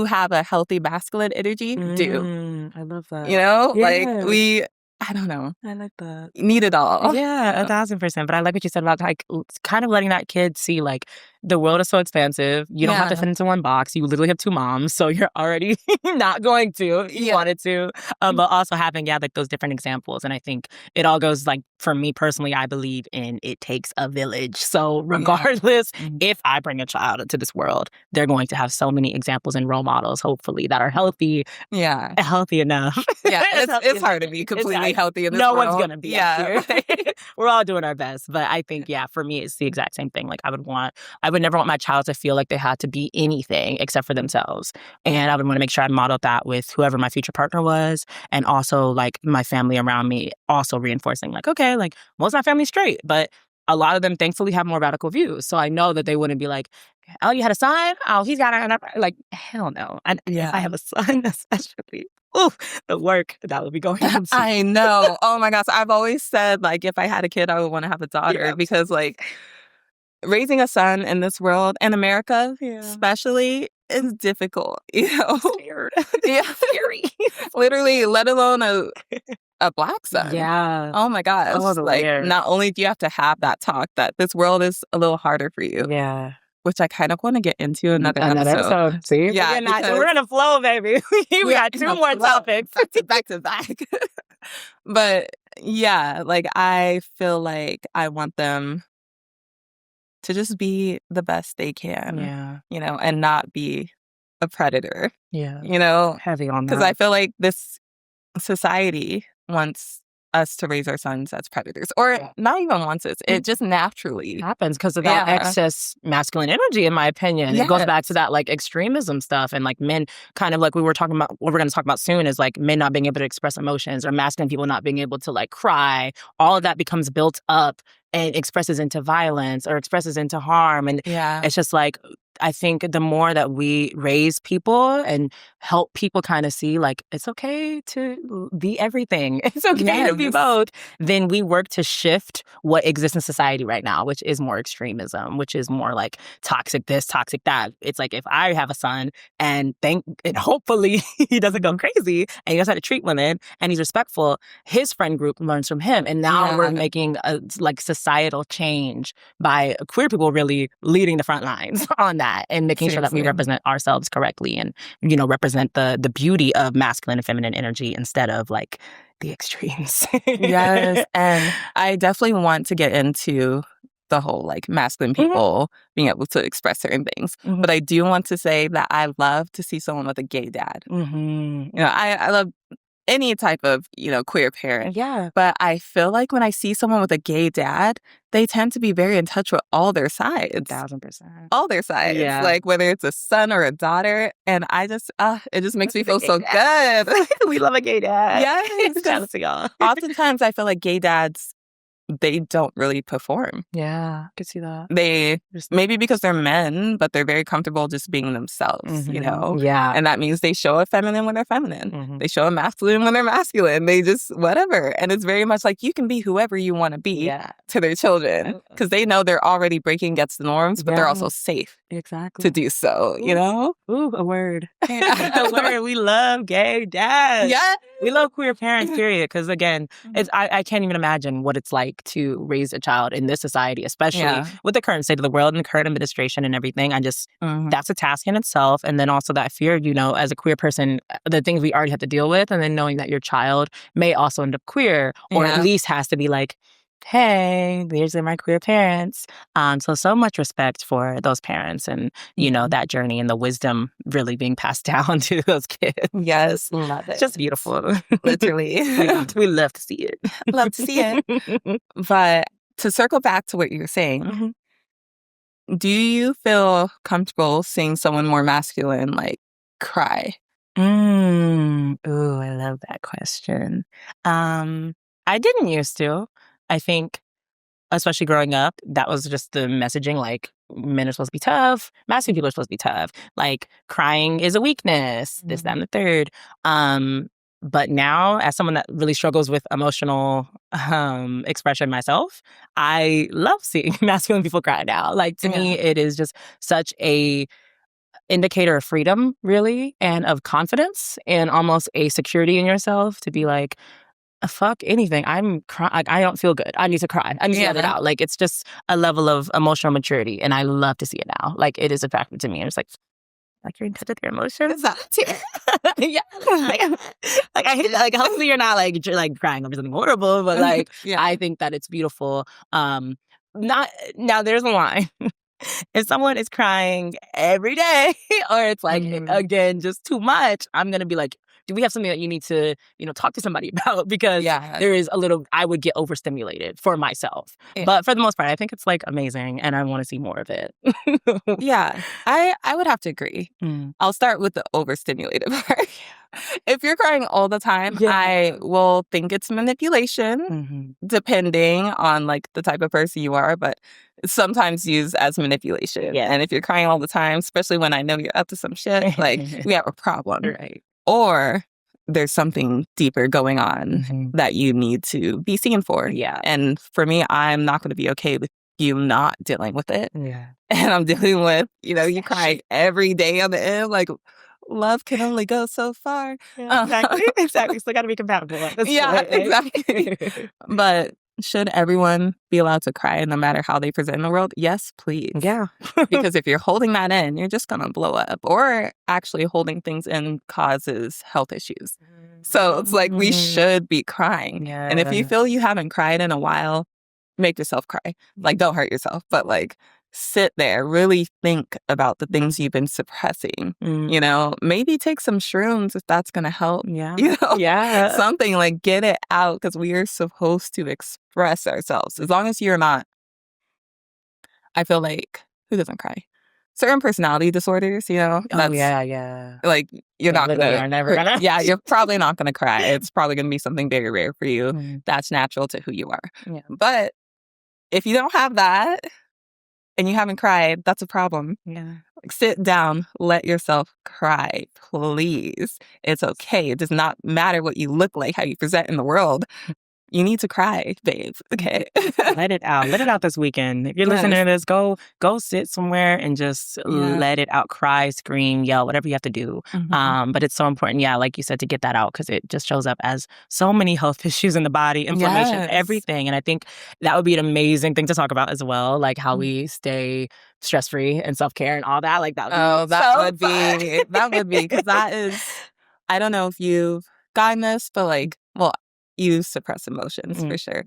have a healthy masculine energy do. I love that. Like I don't know. I like that. Need it all. Yeah, 1,000%. But I like what you said about like kind of letting that kid see like the world is so expansive. You don't have to fit into one box. You literally have two moms, so you're already not going to if you wanted to. But also having like those different examples. And I think it all goes like, for me personally, I believe in it takes a village. So regardless, if I bring a child into this world, they're going to have so many examples and role models, hopefully, that are healthy. Yeah, healthy enough. Yeah, it's hard to be completely healthy in this world. No one's gonna be out here. We're all doing our best. But I think, for me, it's the exact same thing. Like, I would never want my child to feel like they had to be anything except for themselves. And I would want to make sure I modeled that with whoever my future partner was. And also, like, my family around me also reinforcing, like, okay, like, most of my family's straight, but a lot of them thankfully have more radical views. So I know that they wouldn't be like, oh, you had a son? Oh, he's got a... Like, hell no. And if I have a son, especially... Ooh, the work that would be going on. I know. Oh my gosh. I've always said, like, if I had a kid, I would want to have a daughter, because, like, raising a son in this world, in America especially, is difficult. Scared. Scary. Literally, let alone a Black son. Yeah. Oh my gosh. Like, not only do you have to have that talk that this world is a little harder for you. Yeah. Which I kind of want to get into another episode. See? Yeah. We're in a flow, baby. We got two more topics. Back to back. But yeah, like, I feel like I want them to just be the best they can. Yeah. And not be a predator. Yeah. Heavy on that. Because I feel like this society wants us to raise our sons as predators, or not even wants us. It just naturally happens because of that excess masculine energy, in my opinion. It goes back to that like extremism stuff, and like men kind of like we were talking about, what we're going to talk about soon is like men not being able to express emotions, or masculine people not being able to like cry. All of that becomes built up and expresses into violence or expresses into harm. And it's just like, I think the more that we raise people and help people kind of see, like, it's okay to be everything. It's okay to be both. Then we work to shift what exists in society right now, which is more extremism, which is more like toxic this, toxic that. It's like, if I have a son and hopefully he doesn't go crazy and he knows how to treat women and he's respectful, his friend group learns from him. And now we're making a like societal change by queer people really leading the front lines on that. And making sure that we represent ourselves correctly and, represent the beauty of masculine and feminine energy instead of like the extremes. Yes. And I definitely want to get into the whole like masculine people being able to express certain things. But I do want to say that I love to see someone with a gay dad. I love any type of, queer parent. Yeah. But I feel like when I see someone with a gay dad, they tend to be very in touch with all their sides. 1,000%. All their sides. Yeah. Like, whether it's a son or a daughter. And I just, it just makes me feel so good. We love a gay dad. Yes. Jealousy, y'all. Oftentimes, I feel like gay dads, they don't really perform. Yeah, I could see that. They, maybe because they're men, but they're very comfortable just being themselves, Yeah. And that means they show up feminine when they're feminine. They show up masculine when they're masculine. They just, whatever. And it's very much like, you can be whoever you want to be to their children. Because they know they're already breaking against the norms, but they're also safe Exactly. to do so, you know? Ooh, a word. A word. We love gay dads. Yeah. We love queer parents, period. Because again, I can't even imagine what it's like to raise a child in this society, especially with the current state of the world and the current administration and everything. That's a task in itself. And then also that fear, you know, as a queer person, the things we already have to deal with, and then knowing that your child may also end up queer, or at least has to be like, hey, these are my queer parents. So much respect for those parents and, you know, that journey and the wisdom really being passed down to those kids. Yes, love it. It's just beautiful. Literally. We love to see it. Love to see it. But to circle back to what you were saying, do you feel comfortable seeing someone more masculine, like, cry? Ooh, I love that question. I didn't used to. I think, especially growing up, that was just the messaging, like, men are supposed to be tough, masculine people are supposed to be tough. Like, crying is a weakness, this, that, and the third. But now, as someone that really struggles with emotional expression myself, I love seeing masculine people cry now. Like, to me, it is just such a indicator of freedom, really, and of confidence and almost a security in yourself to be like, fuck anything. I'm crying. I don't feel good. I need to cry. I need to let it out. Like, it's just a level of emotional maturity, and I love to see it now. Like, it is attractive to me. And it's like you're in touch with your emotions. Yeah. Like I hate that. Like, hopefully you're not like crying over something horrible, but like I think that it's beautiful. Not now. There's a line. If someone is crying every day, or it's like again just too much, I'm gonna be like, do we have something that you need to, you know, talk to somebody about? Because there is a little, I would get overstimulated for myself. But for the most part, I think it's like amazing, and I want to see more of it. I would have to agree. I'll start with the overstimulated part. If you're crying all the time, I will think it's manipulation, depending on like the type of person you are, but it's sometimes used as manipulation. And if you're crying all the time, especially when I know you're up to some shit, like, we have a problem. Right. Or there's something deeper going on that you need to be seen for. And for me, I'm not going to be okay with you not dealing with it. And I'm dealing with, you know, you cry every day on the end, like, love can only go so far. Exactly. Still got to be compatible. Exactly. But should everyone be allowed to cry no matter how they present in the world? Yes, please. Because if you're holding that in, you're just going to blow up. Or actually holding things in causes health issues. So it's like, we should be crying. And if you feel you haven't cried in a while, make yourself cry. Like, don't hurt yourself, but like, sit there, really think about the things you've been suppressing. You know, maybe take some shrooms if that's going to help. You know, something like, get it out, because we are supposed to express ourselves. As long as you're not, I feel like, who doesn't cry? Certain personality disorders, you know? Like, you're not going to. You're never going to. You're probably not going to cry. It's probably going to be something very rare for you. That's natural to who you are. But if you don't have that, and you haven't cried, that's a problem. Like, sit down, let yourself cry, please. It's okay. It does not matter what you look like, how you present in the world. You need to cry, babe. Okay. Let it out. Let it out this weekend. If you're listening to this, go sit somewhere and just let it out. Cry, scream, yell, whatever you have to do. But it's so important, like you said, to get that out, because it just shows up as so many health issues in the body, inflammation, everything. And I think that would be an amazing thing to talk about as well, like how we stay stress-free and self-care and all that. Like, that would be, because that is, I don't know if you've gotten this, but like, well, you suppress emotions for sure.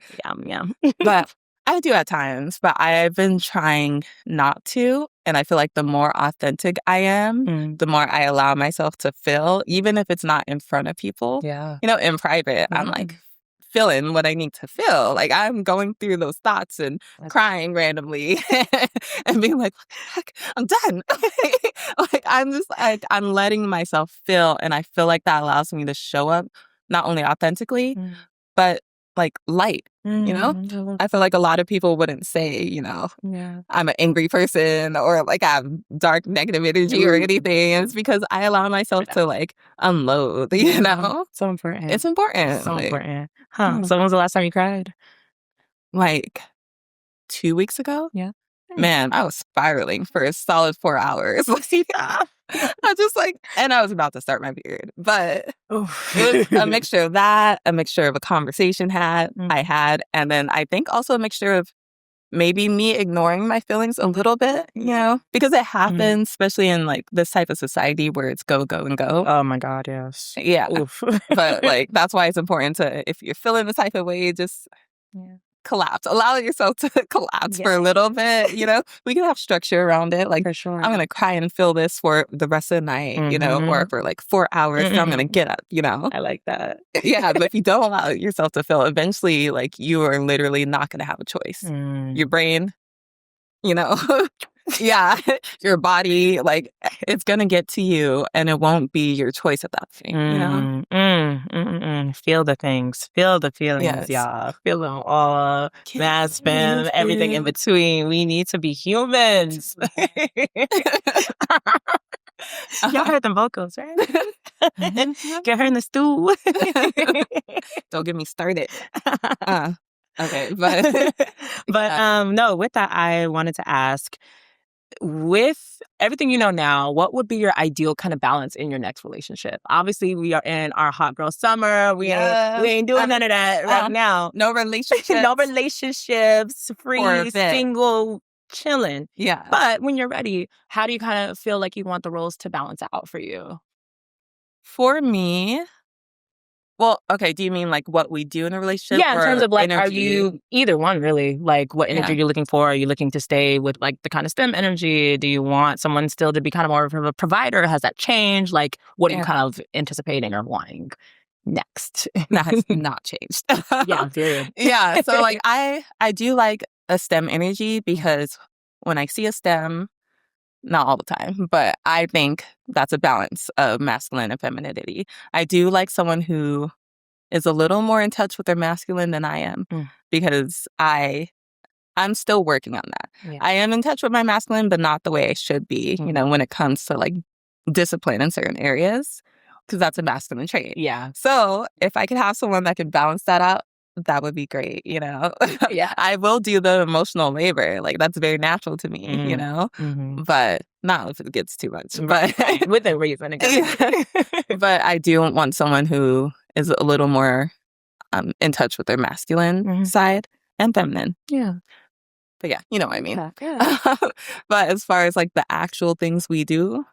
But I do at times, but I've been trying not to. And I feel like the more authentic I am, the more I allow myself to feel, even if it's not in front of people. You know, in private, I'm like feeling what I need to feel. Like, I'm going through those thoughts and crying randomly and being like, heck, I'm done. Like, I'm just like, I'm letting myself feel. And I feel like that allows me to show up not only authentically, but like light, you know? I feel like a lot of people wouldn't say, you know, I'm an angry person or like I have dark negative energy or anything. It's because I allow myself to like unload, you know? So important. It's important. So important. So when was the last time you cried? Like 2 weeks ago. man, I was spiraling for a solid 4 hours. I just like, and I was about to start my period, but it was a mixture of that, a mixture of a conversation I had, and then I think also a mixture of maybe me ignoring my feelings a little bit, because it happens, especially in like this type of society where it's go, go, and go. Oh my God, yes. Yeah. But like, that's why it's important to, if you're feeling the type of way, just collapse. Allow yourself to collapse for a little bit, We can have structure around it. Like, for sure. I'm going to cry and feel this for the rest of the night, or for like 4 hours, then I'm going to get up, I like that. Yeah, but if you don't allow yourself to feel, eventually, like, you are literally not going to have a choice. Your brain, yeah, your body, like, it's going to get to you and it won't be your choice at that point, Feel the things. Feel the feelings, Yes. y'all. Feel them all. Mass, fem, everything in between. We need to be humans. Y'all heard them vocals, right? Get her in the stew. Don't get me started. Okay, but no, with that, I wanted to ask, with everything you know now, what would be your ideal kind of balance in your next relationship? Obviously, we are in our hot girl summer. We ain't doing none of that right now. No relationships. No relationships, free, single, chilling. Yeah. But when you're ready, how do you kind of feel like you want the roles to balance out for you? For me, well, okay, do you mean like what we do in a relationship? Yeah, in terms of like, energy? Are you either one really? Like, what energy are you looking for? Are you looking to stay with like the kind of STEM energy? Do you want someone still to be kind of more of a provider? Has that changed? Like, what are you kind of anticipating or wanting next? That has not changed. Yeah, period. Yeah, so like I do like a STEM energy because when I see a STEM, not all the time, but I think that's a balance of masculine and femininity. I do like someone who is a little more in touch with their masculine than I am because I'm still working on that. Yeah. I am in touch with my masculine, but not the way I should be, when it comes to like discipline in certain areas, because that's a masculine trait. Yeah. So if I could have someone that could balance that out, that would be great, Yeah. I will do the emotional labor. Like, that's very natural to me, but not if it gets too much. But with a reason. But I do want someone who is a little more in touch with their masculine side and feminine. Yeah. But yeah, you know what I mean. Yeah. But as far as like the actual things we do,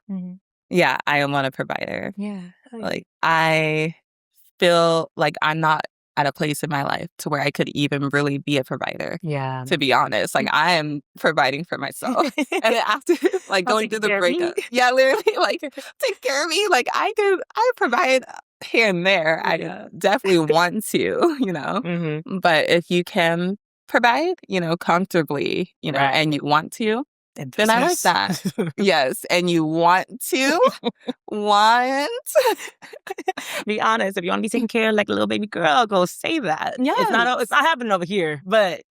yeah, I am not a provider. Yeah. Like, I feel like I'm not at a place in my life to where I could even really be a provider. Yeah. To be honest, like, I am providing for myself. And after like going through the breakup, yeah, literally, like, take care of me. Like, I provide here and there. I definitely want to, but if you can provide, comfortably, and you want to, then I like that. Yes. And you want to be honest. If you want to be taken care of like a little baby girl, go say that. Yeah. It's not happening over here, but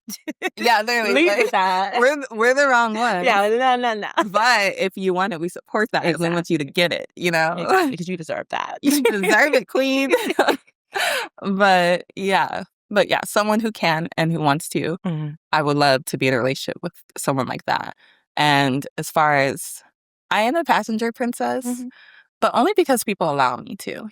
yeah, literally. Leave with that. We're the wrong ones. Yeah, no. But if you want it, we support that. Exactly. We want you to get it, Exactly, because you deserve that. You deserve it, queen. But yeah, someone who can and who wants to, I would love to be in a relationship with someone like that. And as far as, I am a passenger princess, but only because people allow me to.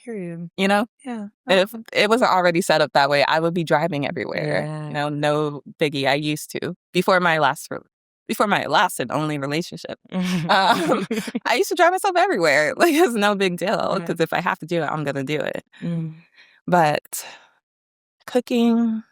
Yeah. If it wasn't already set up that way, I would be driving everywhere. Yeah. No biggie. I used to before my last and only relationship. I used to drive myself everywhere. Like, it's no big deal because if I have to do it, I'm gonna do it. But cooking,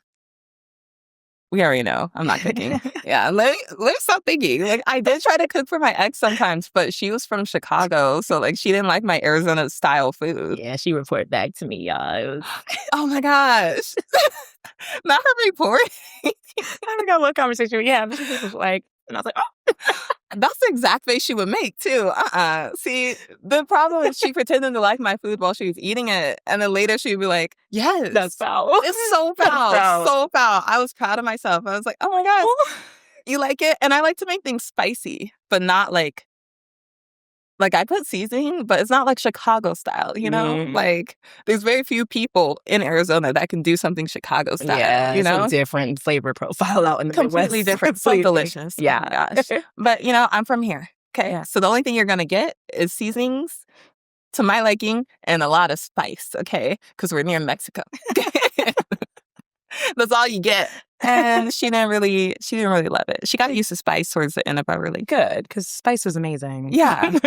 we already know I'm not cooking. Yeah, let me stop thinking. Like, I did try to cook for my ex sometimes, but she was from Chicago, so like she didn't like my Arizona style food. Yeah, she reported back to me, y'all. Oh my gosh, not her report. I forgot what conversation we had. But she was like, and I was like, oh. That's the exact face she would make too. See, the problem is she pretended to like my food while she was eating it, and then later she'd be like, "Yes, that's foul. It's so foul, so foul." I was proud of myself. I was like, "Oh my god, you like it?" And I like to make things spicy, but not like like I put seasoning, but it's not like Chicago style, you know? Like there's very few people in Arizona that can do something Chicago style, Yeah, you it's a know? different flavor profile out in the Completely Midwest. different. So Completely. delicious. Yeah. Oh my gosh. But you know, I'm from here. Okay. Yeah. So the only thing you're gonna get is seasonings to my liking and a lot of spice, okay? Because we're near Mexico. That's all you get. And she didn't really love it. She got used to spice towards the end of our relationship. Good, because spice is amazing. Yeah.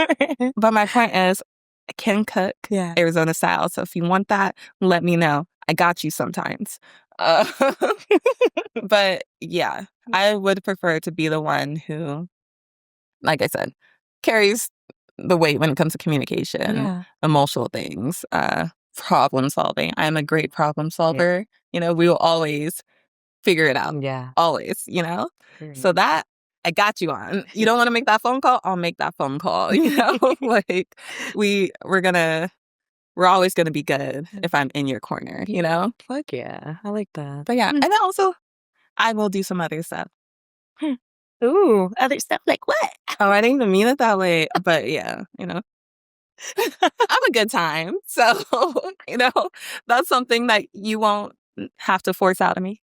But my point is, I can cook Yeah. Arizona style. So if you want that, let me know. I got you sometimes. But yeah, I would prefer to be the one who, like I said, carries the weight when it comes to communication, emotional things, problem solving. I'm a great problem solver. You know, we will always figure it out. Yeah. Always, you know? Great. So that I got you on. You don't want to make that phone call? I'll make that phone call. You know? Like we're always gonna be good if I'm in your corner, you know? Fuck yeah. I like that. But yeah. And then also I will do some other stuff. Ooh, other stuff like what? Oh, I didn't even mean it that way. But yeah, you know. I'm a good time. So, you know, that's something that you won't have to force out of me.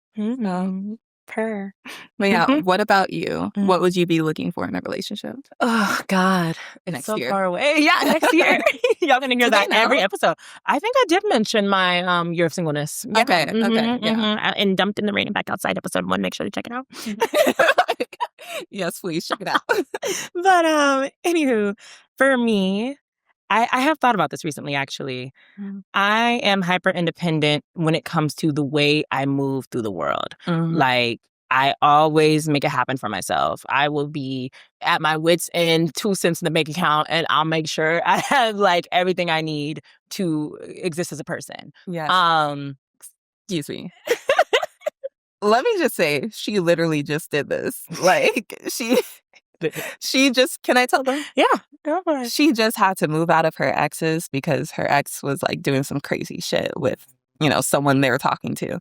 Per. But yeah, what about you? What would you be looking for in a relationship? Oh, God. It's Next so year. far away. Yeah, next year. Y'all gonna hear Do that they in every know? episode. I think I did mention my year of singleness. Yeah. Okay, okay, yeah. And Dumped in the Rain and Back Outside episode 1. Make sure to check it out. Yes, please check it out. But anywho, for me, I have thought about this recently, actually. I am hyper independent when it comes to the way I move through the world. Like, I always make it happen for myself. I will be at my wits' end, 2 cents in the bank account, and I'll make sure I have like everything I need to exist as a person. Yes. Excuse me. Let me just say, she literally just did this. Like, she just, can I tell them? Yeah, go for it. She just had to move out of her exes because her ex was like doing some crazy shit with, you know, someone they were talking to.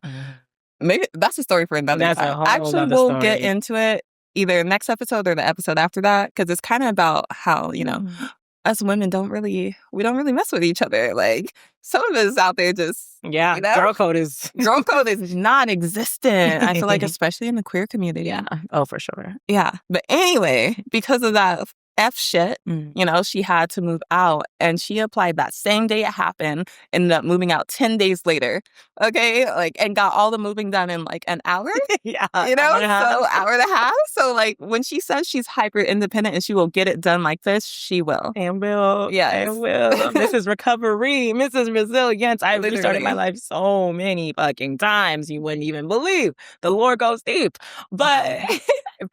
Maybe that's a story for another time. Actually, we'll get into it either next episode or the episode after that, because it's kind of about how, you know, us women don't really mess with each other. Like, some of us out there just, you know? Girl code is non-existent. I feel like, especially in the queer community. Yeah. Oh, for sure. Yeah. But anyway, because of that F shit, you know, she had to move out, and she applied that same day it happened, ended up moving out 10 days later. Okay. Like, and got all the moving done in like an hour. Yeah. You know, so hour and a half. So like when she says she's hyper independent and she will get it done like this, she will. And will. Yes. And will. Mrs. Recovery, Mrs. Resilience. I've restarted my life so many fucking times. You wouldn't even believe. The Lord goes deep. But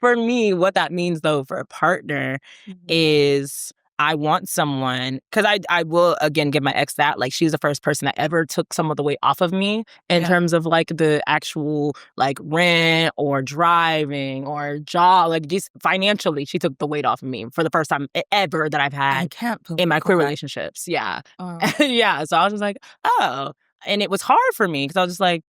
for me, what that means though for a partner is I want someone, because I will again give my ex that, like, she's the first person that ever took some of the weight off of me in terms of like the actual like rent or driving or job, like just financially, she took the weight off of me for the first time ever that I've had in my queer relationships. Yeah. Yeah. So I was just like, oh, and it was hard for me because I was just like,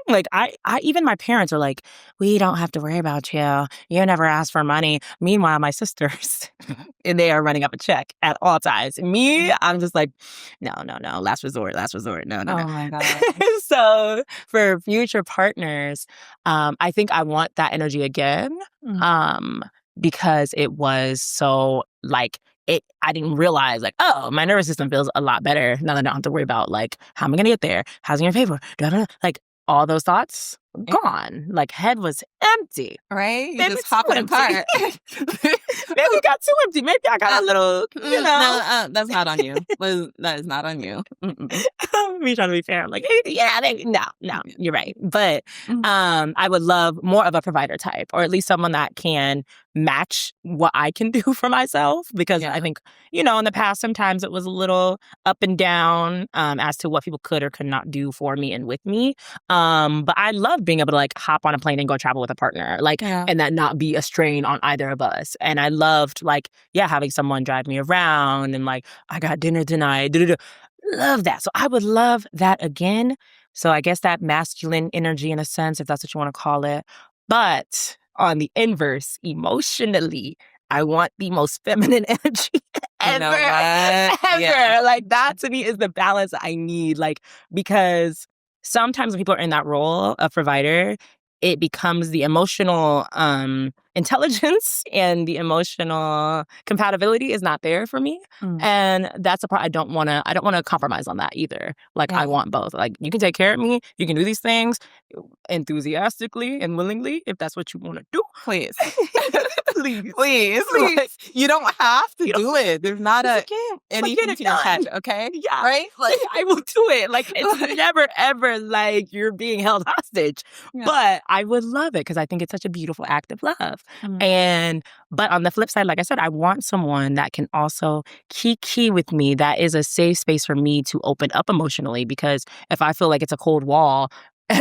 like I even my parents are like, we don't have to worry about you. You never ask for money. Meanwhile, my sisters, they are running up a check at all times. Me, I'm just like, no. Last resort. No. Oh my God. So for future partners, I think I want that energy again. Because it was so like I didn't realize like, oh, my nervous system feels a lot better now that I don't have to worry about like, how am I gonna get there? How's it gonna pay for? Like all those thoughts gone. Like head was empty. Right? You just hop in a car. Maybe it got too empty. Maybe I got a little, you know. No, that's not on you. That is not on you. Me trying to be fair. I'm like, no, you're right. But I would love more of a provider type, or at least someone that can match what I can do for myself. Because I think, you know, in the past, sometimes it was a little up and down as to what people could or could not do for me and with me. But I love being able to like hop on a plane and go travel with a partner, like, and that not be a strain on either of us. And I loved like, having someone drive me around and like, I got dinner tonight. Love that. So I would love that again. So I guess that masculine energy in a sense, if that's what you want to call it. But on the inverse, emotionally, I want the most feminine energy You know ever. what? Ever. Yeah. Like, that to me is the balance I need. Like, because sometimes when people are in that role of provider, it becomes the emotional intelligence and the emotional compatibility is not there for me. And that's the part I don't want to compromise on that either. Like, I Yeah. want both. Like, you can take care of me, you can do these things enthusiastically and willingly if that's what you want to do. Please. Please. Please. Please. Like, you don't have to You do it. There's not Yes, you can. But anything get it to your head, done. okay? Yeah. Right? Like, I will do it. Like, it's never, ever like you're being held hostage. Yeah. But I would love it because I think it's such a beautiful act of love. But on the flip side, like I said, I want someone that can also key with me, that is a safe space for me to open up emotionally. Because if I feel like it's a cold wall,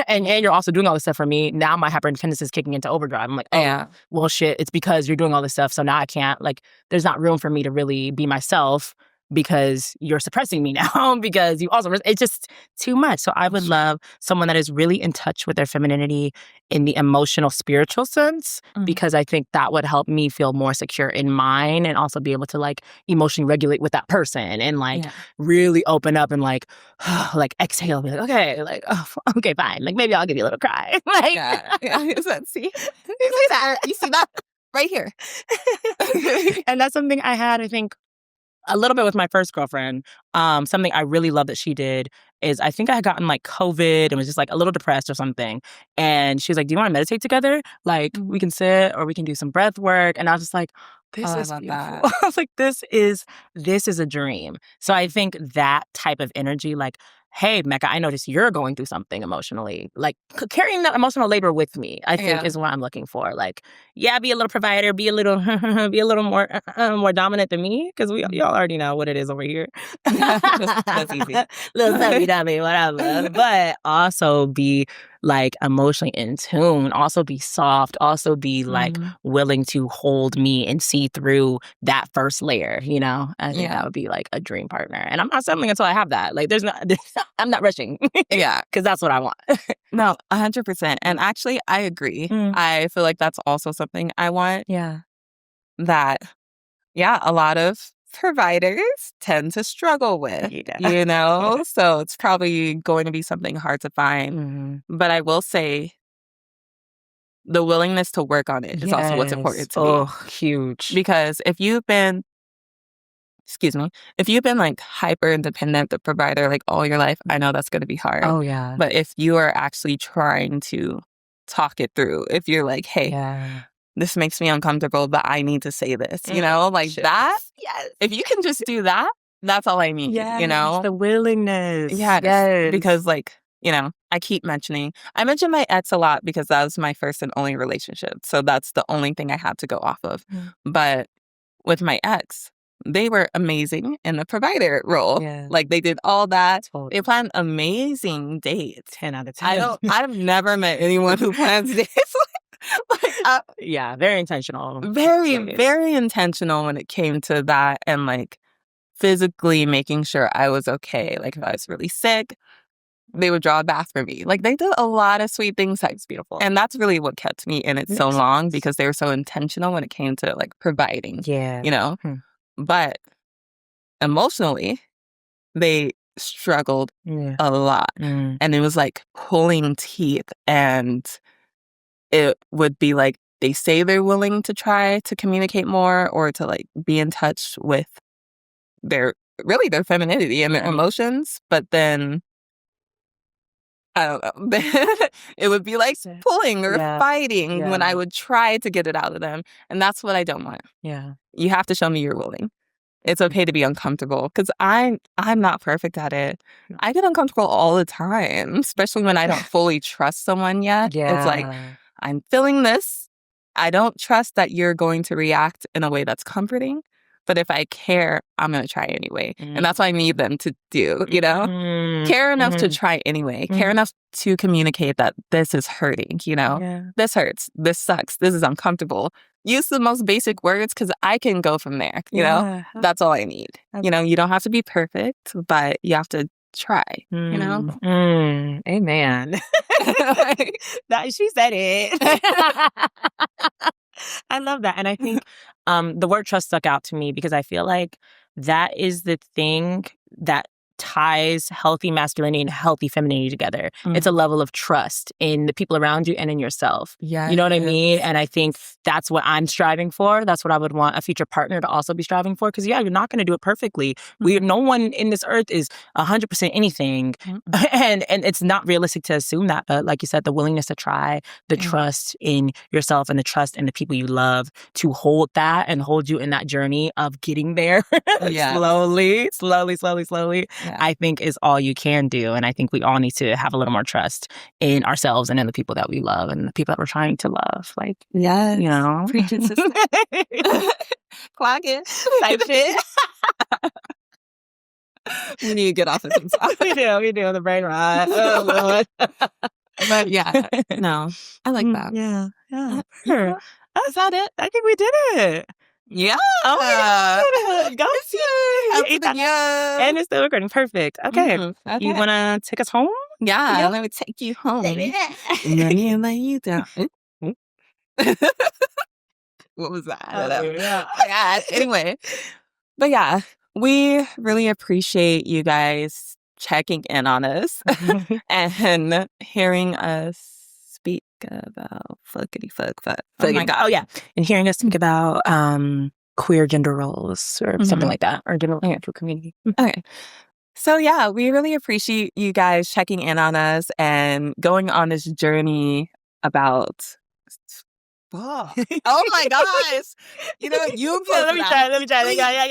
and you're also doing all this stuff for me, now my hyperindependence is kicking into overdrive. I'm like, oh, yeah. well, shit, it's because you're doing all this stuff. So now I can't, like, there's not room for me to really be myself because you're suppressing me now because you also, it's just too much. So I would love someone that is really in touch with their femininity in the emotional, spiritual sense, because I think that would help me feel more secure in mine and also be able to like emotionally regulate with that person and like really open up and like exhale, be like, okay, like, oh, okay, fine. Like maybe I'll give you a little cry. Like, See? You see that? Right here. And that's something I had, I think, a little bit with my first girlfriend. Something I really love that she did is I think I had gotten like COVID and was just like a little depressed or something. And she was like, do you want to meditate together? Like we can sit or we can do some breath work. And I was just like, this is beautiful. I was like, this is a dream. So I think that type of energy, like, hey, Meccah, I noticed you're going through something emotionally. Like carrying that emotional labor with me, I think is what I'm looking for. Like, yeah, be a little provider, be a little more more dominant than me, because y'all already know what it is over here. That's easy. Little dummy dummy, whatever. But also be like emotionally in tune. Also be soft. Also be like willing to hold me and see through that first layer. You know, I think that would be like a dream partner. And I'm not settling until I have that. Like, I'm not rushing. Because that's what I want. No, 100%. And actually, I agree. I feel like that's also something I want. That, a lot of providers tend to struggle with, you know? So it's probably going to be something hard to find. But I will say the willingness to work on it is also what's important to me. Oh, huge. Because if you've been like hyper independent, the provider, like all your life, I know that's going to be hard. Oh, yeah. But if you are actually trying to talk it through, if you're like, hey, this makes me uncomfortable, but I need to say this, you know, like that. If you can just do that, that's all I need, you know? The willingness. Because like, you know, I mention my ex a lot because that was my first and only relationship. So that's the only thing I have to go off of. But with my ex, they were amazing in the provider role. Like they did all that. They planned amazing dates. 10 out of 10. I've never met anyone who plans dates. Very intentional. Very intentional when it came to that, and like physically making sure I was okay. Like if I was really sick, they would draw a bath for me. Like they did a lot of sweet things. That's beautiful. And that's really what kept me in it so long, because they were so intentional when it came to like providing, you know? But emotionally, they struggled a lot. And it was like pulling teeth, and it would be like they say they're willing to try to communicate more or to like be in touch with their femininity and their emotions, but then I don't know. It would be like pulling or fighting when I would try to get it out of them. And that's what I don't want. You have to show me you're willing. It's okay to be uncomfortable, because I'm not perfect at it. I get uncomfortable all the time, especially when I don't fully trust someone yet. It's like, I'm feeling this. I don't trust that you're going to react in a way that's comforting. But if I care, I'm going to try anyway. And that's what I need them to do, you know? Care enough to try anyway. Care enough to communicate that this is hurting, you know? This hurts. This sucks. This is uncomfortable. Use the most basic words, because I can go from there, you know? That's all I need. You know, you don't have to be perfect, but you have to try, you know? Amen. She said it. I love that. And I think the word trust stuck out to me because I feel like that is the thing that ties healthy masculinity and healthy femininity together. It's a level of trust in the people around you and in you know what I mean? And I think that's what I'm striving for. That's what I would want a future partner to also be striving for. Because you're not going to do it perfectly. No one in this earth is 100% anything. And it's not realistic to assume that. But like you said, the willingness to try, the trust in yourself and the trust in the people you love to hold that and hold you in that journey of getting there slowly. Yeah. I think is all you can do. And I think we all need to have a little more trust in ourselves and in the people that we love and the people that we're trying to love. Like, you know. Preaching sister. Clock it. Type shit. We need to get off of things. We do. The brain rot. Oh, Lord. But yeah, no, I like that. Yeah. Sure. Is that it? I think we did it. Yeah. Oh my God. Go see. And it's still recording. Perfect. Okay. Okay. You want to take us home? Yeah. Let me take you home. Let me lay you down. What was that? Yeah. Anyway. But yeah, we really appreciate you guys checking in on us and hearing us speak about fuckity fuck. Oh my God. Oh yeah. And hearing us speak about queer gender roles or something like that, or general community. Okay. So yeah, we really appreciate you guys checking in on us and going on this journey about oh my gosh. You know, you let me try. Please, yeah, I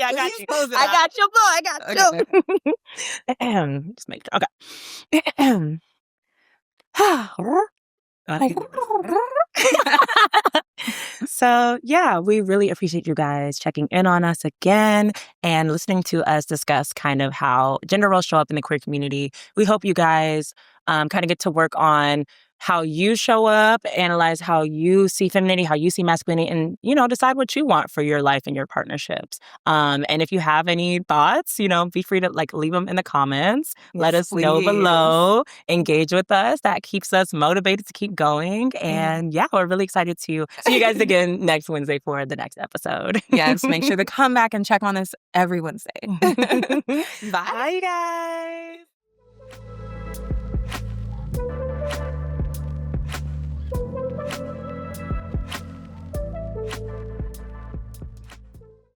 got you. I got you. Just make sure. Okay. So yeah, we really appreciate you guys checking in on us again and listening to us discuss kind of how gender roles show up in the queer community. We hope you guys kind of get to work on how you show up, analyze how you see femininity, how you see masculinity, and, you know, decide what you want for your life and your partnerships. And if you have any thoughts, you know, be free to leave them in the comments. Yes, let us know below. Engage with us. That keeps us motivated to keep going. And yeah, we're really excited to see you guys again next Wednesday for the next episode. Yes, make sure to come back and check on us every Wednesday. Bye, guys. Thank you.